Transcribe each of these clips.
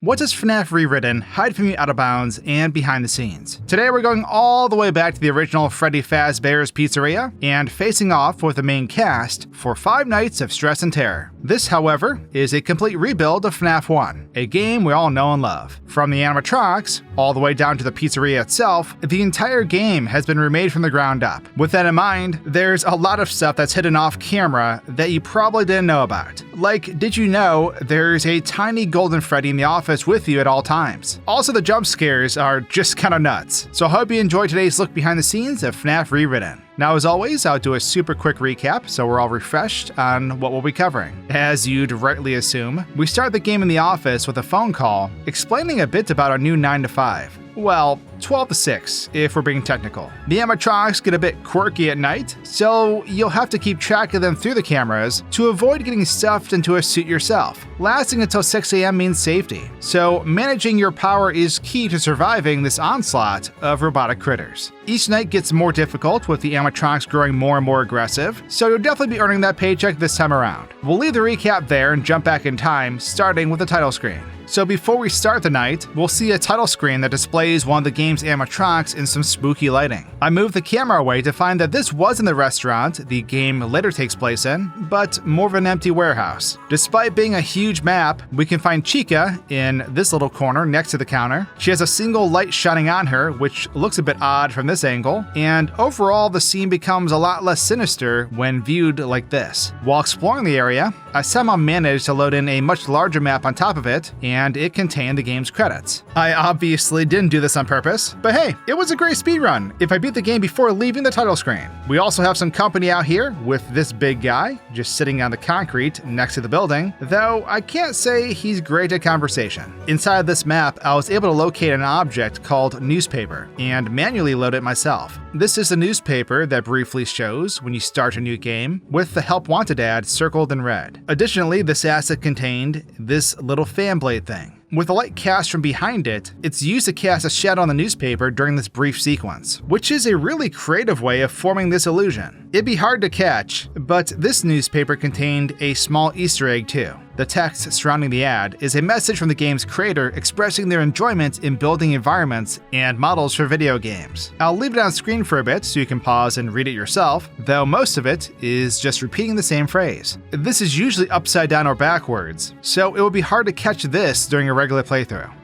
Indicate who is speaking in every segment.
Speaker 1: What does FNAF Rewritten hide from you out of bounds and behind the scenes? Today we're going all the way back to the original Freddy Fazbear's Pizzeria and facing off with the main cast for 5 nights of stress and terror. This, however, is a complete rebuild of FNAF 1, a game we all know and love. From the animatronics, all the way down to the pizzeria itself, the entire game has been remade from the ground up. With that in mind, there's a lot of stuff that's hidden off camera that you probably didn't know about. Like, did you know there's a tiny golden Freddy in the office with you at all times? Also, the jump scares are just kind of nuts. So I hope you enjoyed today's look behind the scenes of FNAF Rewritten. Now, as always, I'll do a super quick recap so we're all refreshed on what we'll be covering. As you'd rightly assume, we start the game in the office with a phone call explaining a bit about our new 9 to 5. Well, 12 to 6, if we're being technical. The animatronics get a bit quirky at night, so you'll have to keep track of them through the cameras to avoid getting stuffed into a suit yourself. Lasting until 6 AM means safety, so managing your power is key to surviving this onslaught of robotic critters. Each night gets more difficult with the animatronics growing more and more aggressive, so you'll definitely be earning that paycheck this time around. We'll leave the recap there and jump back in time, starting with the title screen. So before we start the night, we'll see a title screen that displays one of the game's animatronics in some spooky lighting. I moved the camera away to find that this wasn't the restaurant the game later takes place in, but more of an empty warehouse. Despite being a huge map, we can find Chica in this little corner next to the counter. She has a single light shining on her, which looks a bit odd from this angle, and overall the scene becomes a lot less sinister when viewed like this. While exploring the area, I somehow managed to load in a much larger map on top of it, and it contained the game's credits. I obviously didn't do this on purpose, but hey, it was a great speedrun if I beat the game before leaving the title screen. We also have some company out here with this big guy just sitting on the concrete next to the building, though I can't say he's great at conversation. Inside this map, I was able to locate an object called newspaper and manually load it myself. This is the newspaper that briefly shows when you start a new game, with the Help Wanted ad circled in red. Additionally, this asset contained this little fan blade thing. With the light cast from behind it, it's used to cast a shadow on the newspaper during this brief sequence, which is a really creative way of forming this illusion. It'd be hard to catch, but this newspaper contained a small Easter egg too. The text surrounding the ad is a message from the game's creator expressing their enjoyment in building environments and models for video games. I'll leave it on screen for a bit so you can pause and read it yourself, though most of it is just repeating the same phrase. This is usually upside down or backwards, so it would be hard to catch this during a regular playthrough.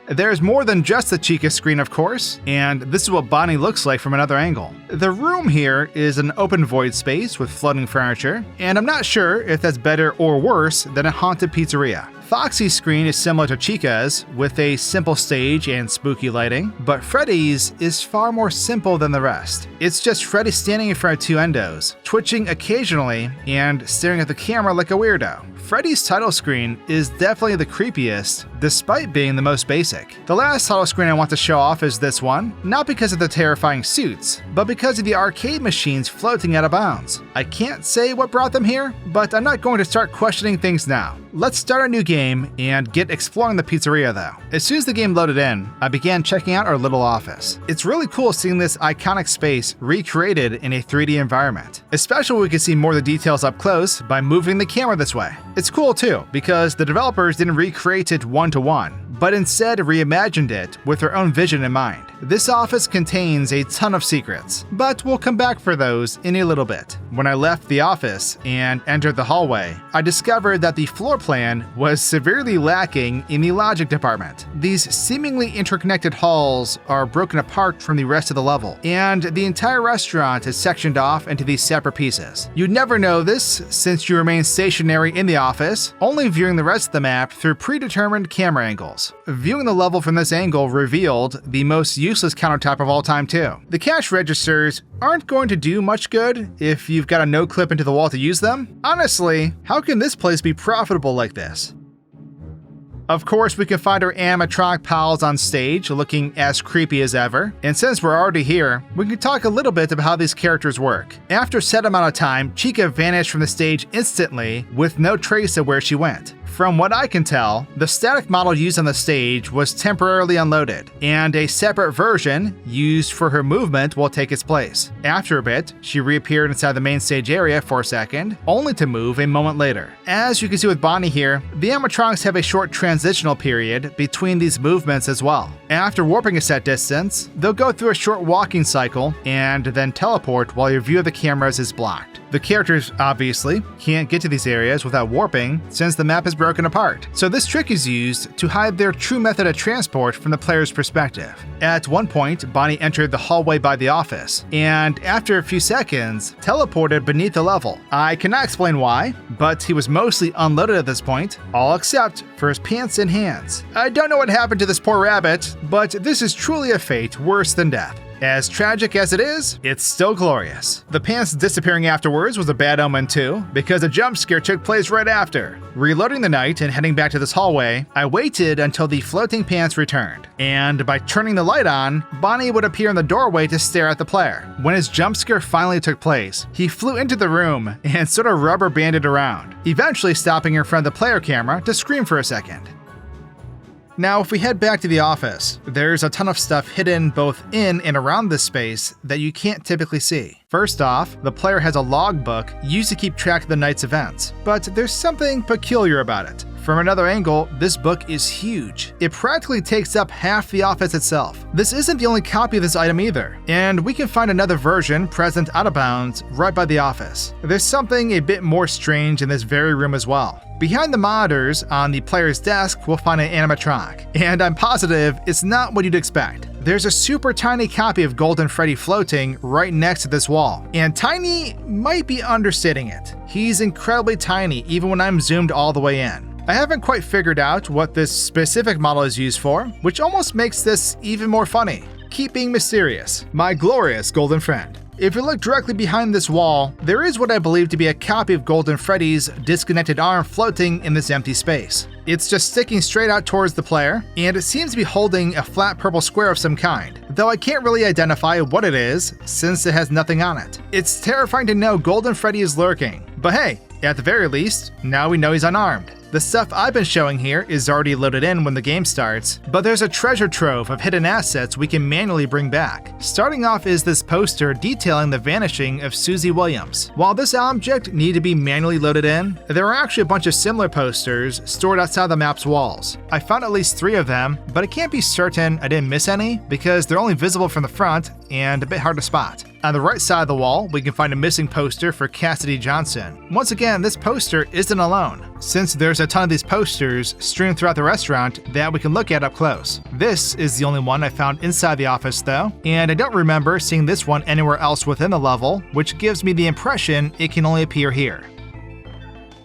Speaker 1: There's more than just the Chica screen, of course, and this is what Bonnie looks like from another angle. The room here is an open void space with floating furniture, and I'm not sure if that's better or worse than a haunted pizzeria. Foxy's screen is similar to Chica's, with a simple stage and spooky lighting, but Freddy's is far more simple than the rest. It's just Freddy standing in front of 2 endos, twitching occasionally and staring at the camera like a weirdo. Freddy's title screen is definitely the creepiest, despite being the most basic. The last title screen I want to show off is this one, not because of the terrifying suits, but because of the arcade machines floating out of bounds. I can't say what brought them here, but I'm not going to start questioning things now. Let's start a new game and get exploring the pizzeria though. As soon as the game loaded in, I began checking out our little office. It's really cool seeing this iconic space recreated in a 3D environment, especially when we can see more of the details up close by moving the camera this way. It's cool too, because the developers didn't recreate it one-to-one, but instead reimagined it with their own vision in mind. This office contains a ton of secrets, but we'll come back for those in a little bit. When I left the office and entered the hallway, I discovered that the floor plan was severely lacking in the logic department. These seemingly interconnected halls are broken apart from the rest of the level, and the entire restaurant is sectioned off into these separate pieces. You'd never know this since you remain stationary in the office, only viewing the rest of the map through predetermined camera angles. Viewing the level from this angle revealed the most useless countertop of all time too. The cash registers aren't going to do much good if you've got a no-clip into the wall to use them. Honestly, how can this place be profitable like this? Of course, we can find our animatronic pals on stage looking as creepy as ever, and since we're already here, we can talk a little bit about how these characters work. After a set amount of time, Chica vanished from the stage instantly with no trace of where she went. From what I can tell, the static model used on the stage was temporarily unloaded, and a separate version used for her movement will take its place. After a bit, she reappeared inside the main stage area for a second, only to move a moment later. As you can see with Bonnie here, the animatronics have a short transitional period between these movements as well. After warping a set distance, they'll go through a short walking cycle and then teleport while your view of the cameras is blocked. The characters, obviously, can't get to these areas without warping since the map is broken apart, so this trick is used to hide their true method of transport from the player's perspective. At one point, Bonnie entered the hallway by the office, and after a few seconds, teleported beneath the level. I cannot explain why, but he was mostly unloaded at this point, all except for his pants and hands. I don't know what happened to this poor rabbit, but this is truly a fate worse than death. As tragic as it is, it's still glorious. The pants disappearing afterwards was a bad omen too, because a jump scare took place right after. Reloading the night and heading back to this hallway, I waited until the floating pants returned, and by turning the light on, Bonnie would appear in the doorway to stare at the player. When his jump scare finally took place, he flew into the room and sort of rubber banded around, eventually stopping in front of the player camera to scream for a second. Now, if we head back to the office, there's a ton of stuff hidden both in and around this space that you can't typically see. First off, the player has a logbook used to keep track of the night's events, but there's something peculiar about it. From another angle, this book is huge. It practically takes up half the office itself. This isn't the only copy of this item either, and we can find another version present out of bounds right by the office. There's something a bit more strange in this very room as well. Behind the monitors on the player's desk, we'll find an animatronic, and I'm positive it's not what you'd expect. There's a super tiny copy of Golden Freddy floating right next to this wall, and tiny might be understating it. He's incredibly tiny even when I'm zoomed all the way in. I haven't quite figured out what this specific model is used for, which almost makes this even more funny. Keep being mysterious, my glorious golden friend. If you look directly behind this wall, there is what I believe to be a copy of Golden Freddy's disconnected arm floating in this empty space. It's just sticking straight out towards the player, and it seems to be holding a flat purple square of some kind, though I can't really identify what it is since it has nothing on it. It's terrifying to know Golden Freddy is lurking, but hey, at the very least, now we know he's unarmed. The stuff I've been showing here is already loaded in when the game starts, but there's a treasure trove of hidden assets we can manually bring back. Starting off is this poster detailing the vanishing of Susie Williams. While this object needed to be manually loaded in, there are actually a bunch of similar posters stored outside the map's walls. I found at least 3 of them, but I can't be certain I didn't miss any because they're only visible from the front and a bit hard to spot. On the right side of the wall, we can find a missing poster for Cassidy Johnson. Once again, this poster isn't alone, since there's a ton of these posters strewn throughout the restaurant that we can look at up close. This is the only one I found inside the office though, and I don't remember seeing this one anywhere else within the level, which gives me the impression it can only appear here.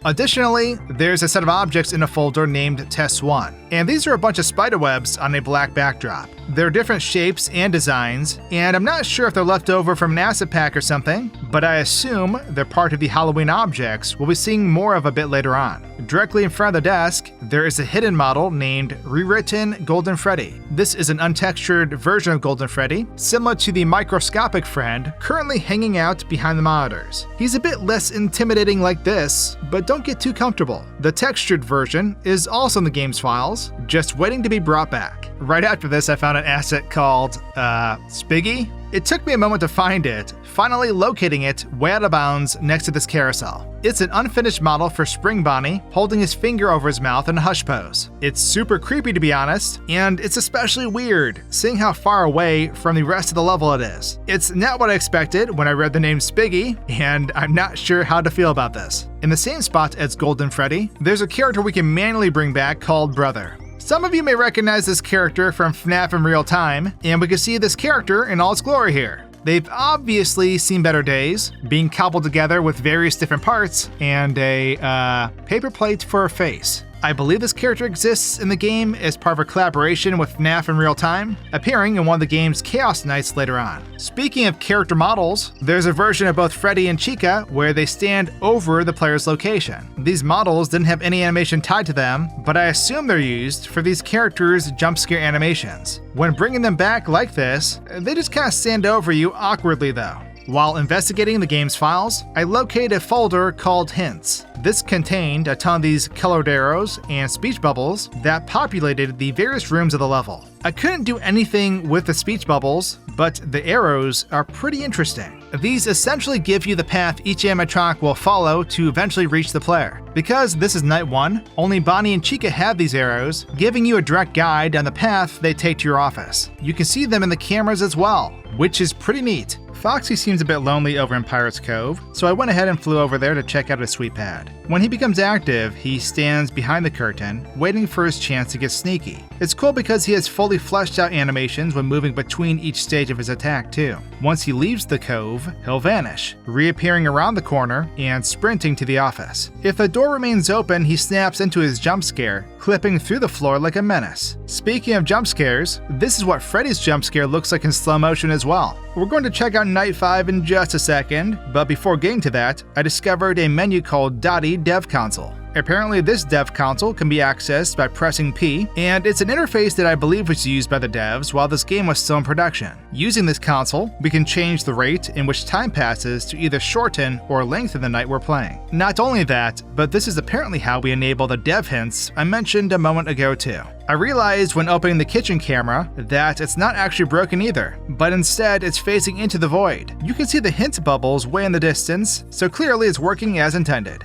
Speaker 1: Additionally, there's a set of objects in a folder named Test 1, and these are a bunch of spiderwebs on a black backdrop. They're different shapes and designs, and I'm not sure if they're left over from an acid pack or something, but I assume they're part of the Halloween objects we'll be seeing more of a bit later on. Directly in front of the desk, there is a hidden model named Rewritten Golden Freddy. This is an untextured version of Golden Freddy, similar to the microscopic friend currently hanging out behind the monitors. He's a bit less intimidating like this, but don't get too comfortable. The textured version is also in the game's files, just waiting to be brought back. Right after this, I found an asset called, Spiggy? It took me a moment to find it, finally locating it way out of bounds next to this carousel. It's an unfinished model for Spring Bonnie, holding his finger over his mouth in a hush pose. It's super creepy to be honest, and it's especially weird, seeing how far away from the rest of the level it is. It's not what I expected when I read the name Spiggy, and I'm not sure how to feel about this. In the same spot as Golden Freddy, there's a character we can manually bring back called Brother. Some of you may recognize this character from FNAF in real time, and we can see this character in all its glory here. They've obviously seen better days, being cobbled together with various different parts and a paper plate for a face. I believe this character exists in the game as part of a collaboration with FNAF in real time, appearing in one of the game's Chaos Nights later on. Speaking of character models, there's a version of both Freddy and Chica where they stand over the player's location. These models didn't have any animation tied to them, but I assume they're used for these characters' jump scare animations. When bringing them back like this, they just kind of stand over you awkwardly though. While investigating the game's files, I located a folder called Hints. This contained a ton of these colored arrows and speech bubbles that populated the various rooms of the level. I couldn't do anything with the speech bubbles, but the arrows are pretty interesting. These essentially give you the path each animatronic will follow to eventually reach the player. Because this is night 1, only Bonnie and Chica have these arrows, giving you a direct guide on the path they take to your office. You can see them in the cameras as well, which is pretty neat. Foxy seems a bit lonely over in Pirate's Cove, so I went ahead and flew over there to check out his sweet pad. When he becomes active, he stands behind the curtain, waiting for his chance to get sneaky. It's cool because he has fully fleshed out animations when moving between each stage of his attack too. Once he leaves the cove, he'll vanish, reappearing around the corner and sprinting to the office. If the door remains open, he snaps into his jump scare, clipping through the floor like a menace. Speaking of jump scares, this is what Freddy's jump scare looks like in slow motion as well. We're going to check out Night 5 in just a second, but before getting to that, I discovered a menu called Dottie Dev Console. Apparently this dev console can be accessed by pressing P, and it's an interface that I believe was used by the devs while this game was still in production. Using this console, we can change the rate in which time passes to either shorten or lengthen the night we're playing. Not only that, but this is apparently how we enable the dev hints I mentioned a moment ago too. I realized when opening the kitchen camera that it's not actually broken either, but instead it's facing into the void. You can see the hint bubbles way in the distance, so clearly it's working as intended.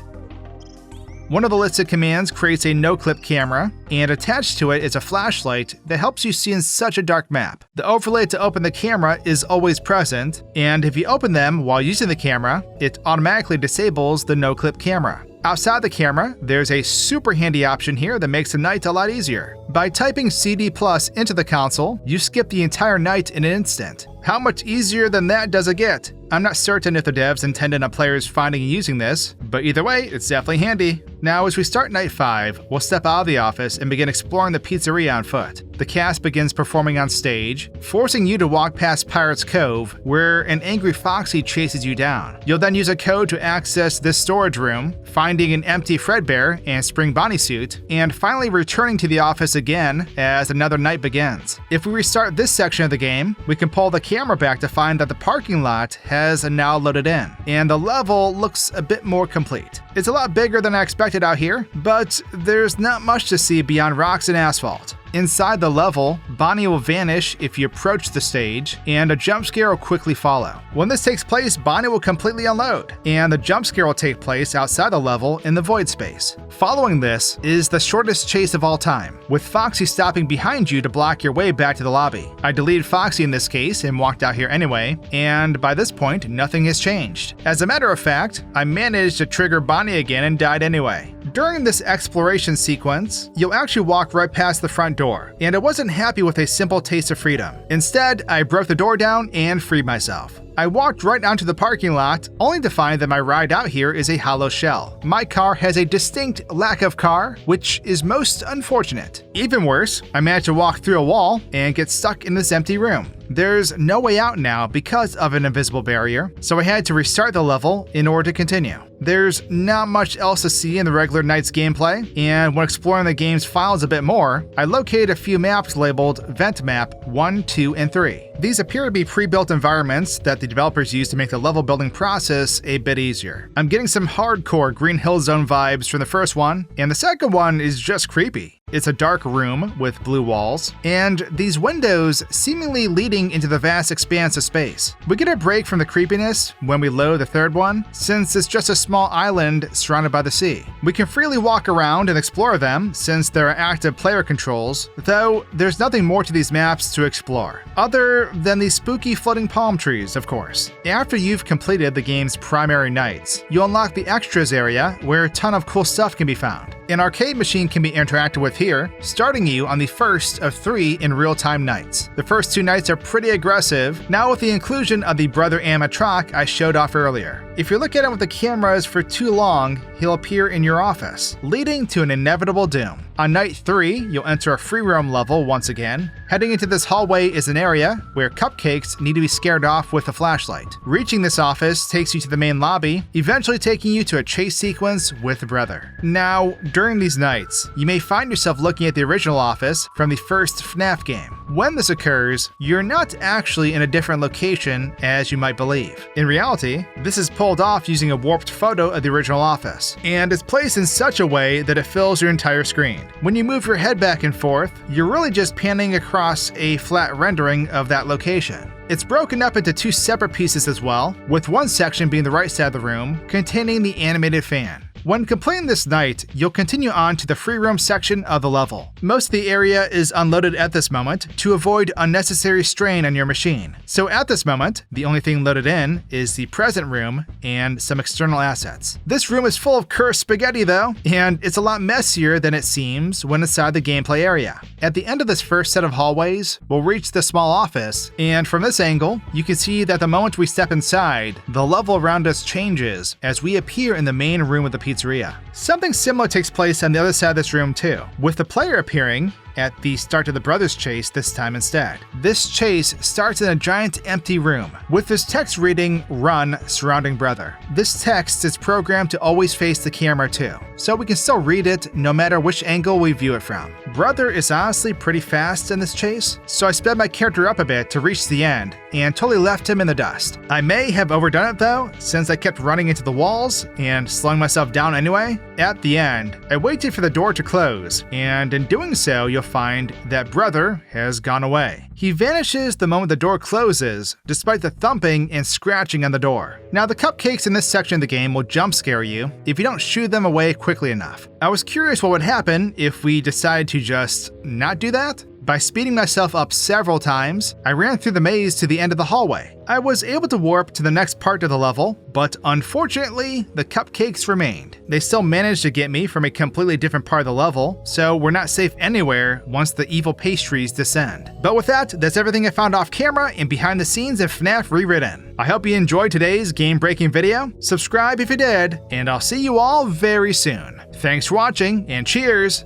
Speaker 1: One of the listed commands creates a no-clip camera, and attached to it is a flashlight that helps you see in such a dark map. The overlay to open the camera is always present, and if you open them while using the camera, it automatically disables the no-clip camera. Outside the camera, there's a super handy option here that makes the night a lot easier. By typing CD+ into the console, you skip the entire night in an instant. How much easier than that does it get? I'm not certain if the devs intended on players finding and using this, but either way, it's definitely handy. Now, as we start Night 5, we'll step out of the office and begin exploring the pizzeria on foot. The cast begins performing on stage, forcing you to walk past Pirate's Cove, where an angry Foxy chases you down. You'll then use a code to access this storage room, finding an empty Fredbear and Spring Bonnie suit, and finally returning to the office again as another night begins. If we restart this section of the game, we can pull the camera back to find that the parking lot has now loaded in, and the level looks a bit more complete. It's a lot bigger than I expected out here, but there's not much to see beyond rocks and asphalt. Inside the level, Bonnie will vanish if you approach the stage, and a jump scare will quickly follow. When this takes place, Bonnie will completely unload, and the jump scare will take place outside the level in the void space. Following this is the shortest chase of all time, with Foxy stopping behind you to block your way back to the lobby. I deleted Foxy in this case and walked out here anyway, and by this point, nothing has changed. As a matter of fact, I managed to trigger Bonnie again and died anyway. During this exploration sequence, you'll actually walk right past the front door, and I wasn't happy with a simple taste of freedom. Instead, I broke the door down and freed myself. I walked right onto the parking lot, only to find that my ride out here is a hollow shell. My car has a distinct lack of car, which is most unfortunate. Even worse, I managed to walk through a wall and get stuck in this empty room. There's no way out now because of an invisible barrier, so I had to restart the level in order to continue. There's not much else to see in the regular Night's gameplay, and when exploring the game's files a bit more, I located a few maps labeled Vent Map 1, 2, and 3. These appear to be pre-built environments that the developers use to make the level building process a bit easier. I'm getting some hardcore Green Hill Zone vibes from the first one, and the second one is just creepy. It's a dark room with blue walls, and these windows seemingly leading into the vast expanse of space. We get a break from the creepiness when we load the third one, since it's just a small island surrounded by the sea. We can freely walk around and explore them, since there are active player controls, though there's nothing more to these maps to explore, other than these spooky floating palm trees, of course. After you've completed the game's primary nights, you'll unlock the extras area, where a ton of cool stuff can be found. An arcade machine can be interacted with here, starting you on the first of 3 in real-time nights. The first 2 nights are pretty aggressive, now with the inclusion of the brother animatronic I showed off earlier. If you look at him with the cameras for too long, he'll appear in your office, leading to an inevitable doom. On night 3, you'll enter a free roam level once again. Heading into this hallway is an area where cupcakes need to be scared off with a flashlight. Reaching this office takes you to the main lobby, eventually taking you to a chase sequence with Brother. Now, during these nights, you may find yourself looking at the original office from the first FNAF game. When this occurs, you're not actually in a different location as you might believe. In reality, this is pulled off using a warped photo of the original office, and is placed in such a way that it fills your entire screen. When you move your head back and forth, you're really just panning across a flat rendering of that location. It's broken up into 2 separate pieces as well, with one section being the right side of the room, containing the animated fan. When completing this night, you'll continue on to the free roam section of the level. Most of the area is unloaded at this moment to avoid unnecessary strain on your machine. So at this moment, the only thing loaded in is the present room and some external assets. This room is full of cursed spaghetti though, and it's a lot messier than it seems when inside the gameplay area. At the end of this first set of hallways, we'll reach the small office, and from this angle, you can see that the moment we step inside, the level around us changes as we appear in the main room of the Pizzeria. Something similar takes place on the other side of this room too, with the player appearing at the start of the brothers chase this time instead. This chase starts in a giant empty room, with this text reading "Run" surrounding Brother. This text is programmed to always face the camera too, so we can still read it no matter which angle we view it from. Brother is honestly pretty fast in this chase, so I sped my character up a bit to reach the end, and totally left him in the dust. I may have overdone it though, since I kept running into the walls and slowing myself down anyway. At the end, I waited for the door to close, and in doing so, you'll find that Brother has gone away. He vanishes the moment the door closes, despite the thumping and scratching on the door. Now, the cupcakes in this section of the game will jump scare you if you don't shoo them away quickly enough. I was curious what would happen if we decided to just not do that. By speeding myself up several times, I ran through the maze to the end of the hallway. I was able to warp to the next part of the level, but unfortunately, the cupcakes remained. They still managed to get me from a completely different part of the level, so we're not safe anywhere once the evil pastries descend. But with that, that's everything I found off camera and behind the scenes of FNAF Rewritten. I hope you enjoyed today's game-breaking video. Subscribe if you did, and I'll see you all very soon. Thanks for watching, and cheers!